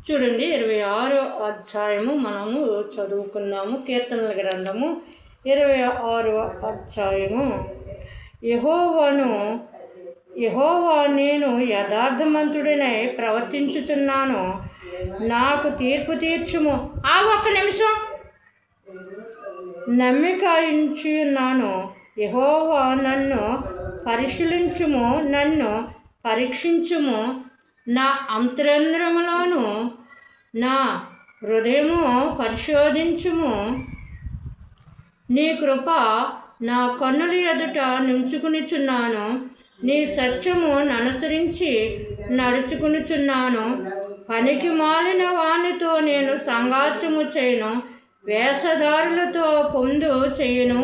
చూడండి 26వ అధ్యాయము మనము చదువుకుందాము. కీర్తనల గ్రంథము 26వ అధ్యాయము. యెహోవా నేను యథార్థవంతుడినై ప్రవర్తించుచున్నాను, నాకు తీర్పు తీర్చుము. ఒక్క నిమిషం. నమ్మిక ఉంచున్నాను. యెహోవా నన్ను పరిశీలించుము, నన్ను పరీక్షించుము, నా అంతరంద్రములను నా హృదయము పరిశోధించుము. నీ కృప నా కన్నుల ఎదుట నించుకునిచున్నాను, నీ సత్యము ననుసరించి నడుచుకునిచున్నాను. పనికి మాలిన వానితో నేను సంగాచము చేయను, వేషధారులతో పొందు చేయను.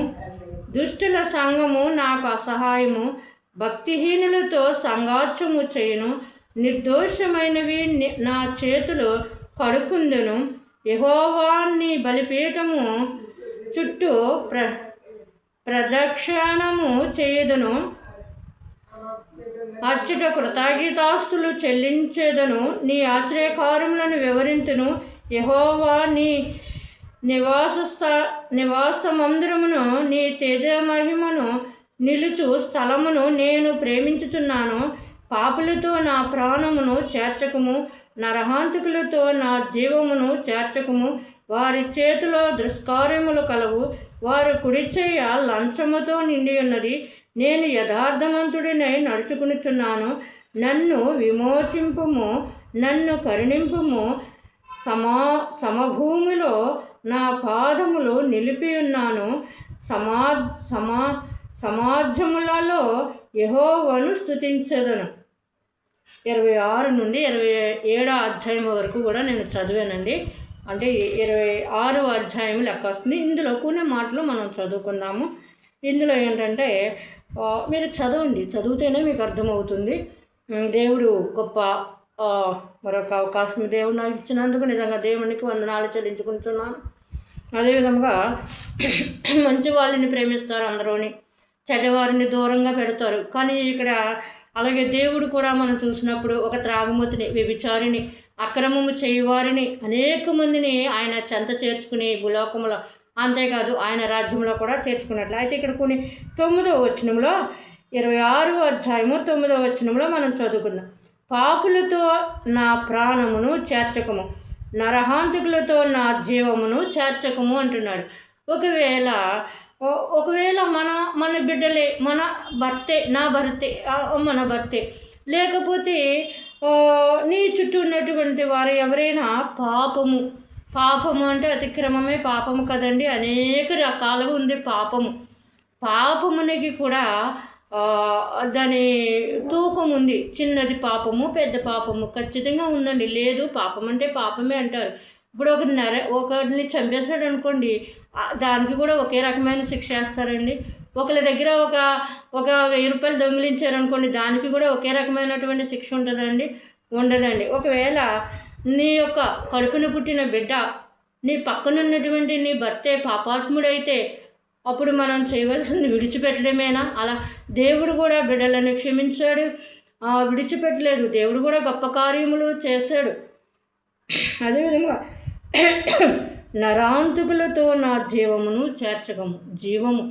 దుష్టుల సంగము నాకు అసహాయము, భక్తిహీనులతో సంగాచము చేయను. నిర్దోషమైనవి నా చేతులు కడుక్కుందును. యెహోవా నీ బలిపీఠము చుట్టూ ప్రదక్షిణము చేయుదును, అచ్చట కృతజ్ఞతాస్తులు చెల్లించేదను. నీ ఆశ్చర్యకార్యములను వివరింతును. యెహోవా నీ నివాసమందిరమును, నీ తేజమహిమను నిలుచు స్థలమును నేను ప్రేమించుచున్నాను. పాపులతో నా ప్రాణమును చేర్చకము, నరహాంతకులతో నా జీవమును చేర్చకము. వారి చేతిలో దుష్కార్యములు కలవు, వారి కుడి చెయ్య లంచముతో నిండి ఉన్నది. నేను యథార్థవంతుడినై నడుచుకునిచున్నాను, నన్ను విమోచింపుము, నన్ను కరుణింపుము. సమభూమిలో నా పాదములు నిలిపి ఉన్నాను, సమాజములలో యెహోవాను స్తుతించెదను. 26 నుండి 27 అధ్యాయం వరకు కూడా నేను చదివానండి. అంటే 26వ అధ్యాయం లెక్క వస్తుంది. ఇందులో కొన్ని మాటలు మనం చదువుకుందాము. ఇందులో ఏంటంటే మీరు చదవండి, చదివితేనే మీకు అర్థమవుతుంది. దేవుడు గొప్ప మరొక అవకాశం దేవుడు నాకు ఇచ్చినందుకు నిజంగా దేవునికి వందనాలు చెల్లించుకుంటున్నాను. అదేవిధంగా మంచి వాళ్ళని ప్రేమిస్తారు అందరూని, చెడ్డవారిని దూరంగా పెడతారు. కానీ ఇక్కడ అలాగే దేవుడు కూడా మనం చూసినప్పుడు ఒక త్రాగుమతిని, వ్యభిచారిని, అక్రమము చేయవారిని అనేక మందిని ఆయన చెంత చేర్చుకుని భూలోకములో, అంతేకాదు ఆయన రాజ్యంలో కూడా చేర్చుకున్నట్లు. అయితే ఇక్కడ కొన్ని 9వ వచనంలో 26వ అధ్యాయము 9వ వచనంలో మనం చదువుకుందాం. పాపులతో నా ప్రాణమును చేర్చకము, నరహాంతకులతో నా జీవమును చేర్చకము అంటున్నాడు. ఒకవేళ మన బిడ్డలే, మన భర్తే, మన భర్తే, లేకపోతే నీ చుట్టూ ఉన్నటువంటి వారు ఎవరైనా పాపము అంటే అతిక్రమమే పాపము కదండి. అనేక రకాలుగా ఉంది పాపమునికి కూడా దాని తూకం ఉంది. చిన్నది పాపము, పెద్ద పాపము ఖచ్చితంగా ఉందండి. లేదు పాపం అంటే పాపమే అంటారు. ఇప్పుడు ఒకరిని చంపేశాడు అనుకోండి, దానికి కూడా ఒకే రకమైన శిక్ష వేస్తారండి. ఒకరి దగ్గర ఒక 1000 రూపాయలు దొంగిలించారనుకోండి, దానికి కూడా ఒకే రకమైనటువంటి శిక్ష ఉంటుందండి? ఉండదండి. ఒకవేళ నీ యొక్క కడుపున పుట్టిన బిడ్డ, నీ పక్కనున్నటువంటి నీ భర్తే పాపాత్ముడైతే అప్పుడు మనం చేయవలసింది విడిచిపెట్టడమేనా? అలా దేవుడు కూడా బిడ్డలను క్షమించాడు, విడిచిపెట్టలేదు. దేవుడు కూడా గొప్ప కార్యములు చేశాడు. అదేవిధంగా నరాంతకులతో నా జీవమును చేర్చకము. జీవము,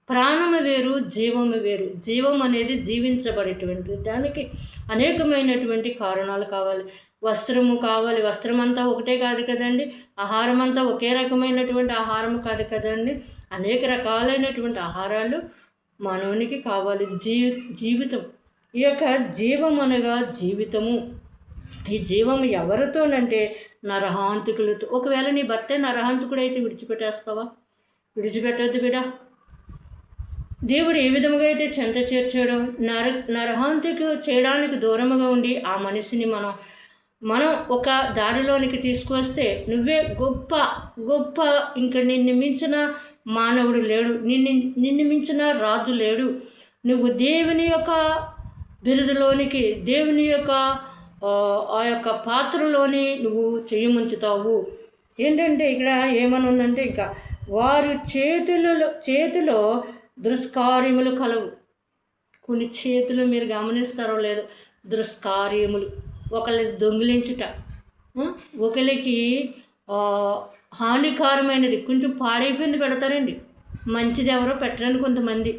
ప్రాణము వేరు, జీవము వేరు. జీవం అనేది జీవించబడేటువంటి దానికి అనేకమైనటువంటి కారణాలు కావాలి. వస్త్రము కావాలి, వస్త్రం అంతా ఒకటే కాదు కదండి. ఆహారం అంతా ఒకే రకమైనటువంటి ఆహారం కాదు కదండి. అనేక రకాలైనటువంటి ఆహారాలు మానవునికి కావాలి. జీవితం, ఈ యొక్క జీవం అనగా జీవితము. ఈ జీవం ఎవరితోనంటే నరహాంతకులతో. ఒకవేళ నీ భర్తే నరహాంతకుడైతే విడిచిపెట్టేస్తావా? విడిచిపెట్టద్దు బిడ్డ. దేవుడు ఏ విధముగా అయితే చెంత చేర్చాడో నరహాంతకు చేయడానికి దూరముగా ఉండి ఆ మనిషిని మనం ఒక దారిలోనికి తీసుకొస్తే నువ్వే గొప్ప ఇంకా నిన్ను మించిన మానవుడు లేడు, నిన్ను మించిన రాజు లేడు. నువ్వు దేవుని యొక్క బిరుదులోనికి, దేవుని యొక్క ఆ యొక్క పాత్రలోని నువ్వు చెయ్యముంచుతావు. ఏంటంటే ఇక్కడ ఏమని ఉందంటే, ఇంకా వారి చేతిలో దుష్కార్యములు కలవు. కొన్ని చేతులు మీరు గమనిస్తారో లేదో, దుష్కార్యములు, ఒకళ్ళని దొంగిలించుట, ఒకరికి హానికరమైనది కొంచెం పాడైపోయింది పెడతారండి. మంచిది ఎవరో పెట్టరండి. కొంతమంది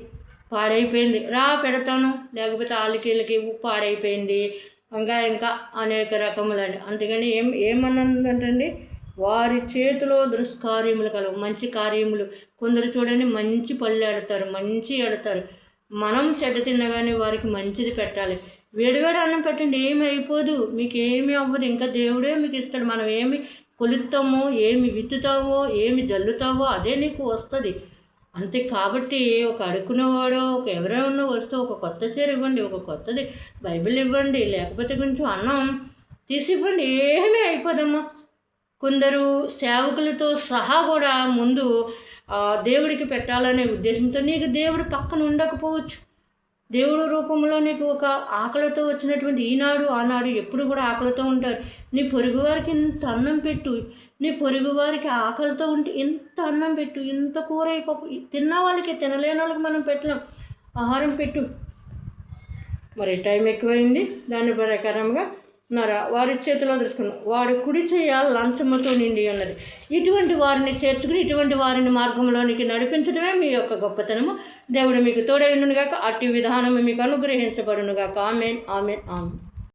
పాడైపోయింది రా పెడతాను, లేకపోతే వాళ్ళకి పాడైపోయింది, ఇంకా అనేక రకములండి. అందుకని ఏమన్నదంటండి, వారి చేతిలో దుష్కార్యములు కలవు, మంచి కార్యములు. కొందరు చూడండి మంచి పళ్ళు ఎడతారు, మంచి ఎడతారు. మనం చెడ్డ తిన్నగానే వారికి మంచిది పెట్టాలి. వేడివేడి అన్నం పెట్టండి, ఏమి అయిపోదు, మీకు ఏమీ అవ్వదు. ఇంకా దేవుడే మీకు ఇస్తాడు. మనం ఏమి కొలుస్తామో, ఏమి విత్తుతావో, ఏమి జల్లుతావో అదే నీకు వస్తుంది. అంతే. కాబట్టి ఒక అడుక్కునేవాడో ఎవరైనా వస్తే ఒక కొత్త చీర ఇవ్వండి, ఒక కొత్తది బైబిల్ ఇవ్వండి, లేకపోతే కొంచెం అన్నం తీసి ఇవ్వండి, ఏమీ అయిపోదమ్మా. కొందరు సేవకులతో సహా కూడా ముందు దేవుడికి పెట్టాలనే ఉద్దేశంతో నీకు దేవుడు పక్కన ఉండకపోవచ్చు. దేవుడు రూపంలో నీకు ఒక ఆకలితో వచ్చినటువంటి ఈనాడు ఆనాడు ఎప్పుడు కూడా ఆకలితో ఉంటారు. నీ పొరుగు వారికి ఇంత అన్నం పెట్టు, నీ పొరుగు వారికి ఆకలితో ఉంటే ఇంత అన్నం పెట్టు, ఇంత కూర అయిపోపు. తిన్న వాళ్ళకి తినలేని వాళ్ళకి మనం పెట్టలేం, ఆహారం పెట్టు. మరి టైం ఎక్కువైంది. దాని ప్రకారంగా వారి చేతిలో తీసుకున్నాం. వాడి కుడి చేయ లంచముతో నిండి ఉన్నది. ఇటువంటి వారిని చేర్చుకుని ఇటువంటి వారిని మార్గంలోనికి నడిపించడమే మీ యొక్క గొప్పతనము. దేవుడు మీకు తోడైనగాక, అట్టి విధానము మీకు అనుగ్రహించబడునుగాక. ఆమేన్, ఆమేన్, ఆమేన్.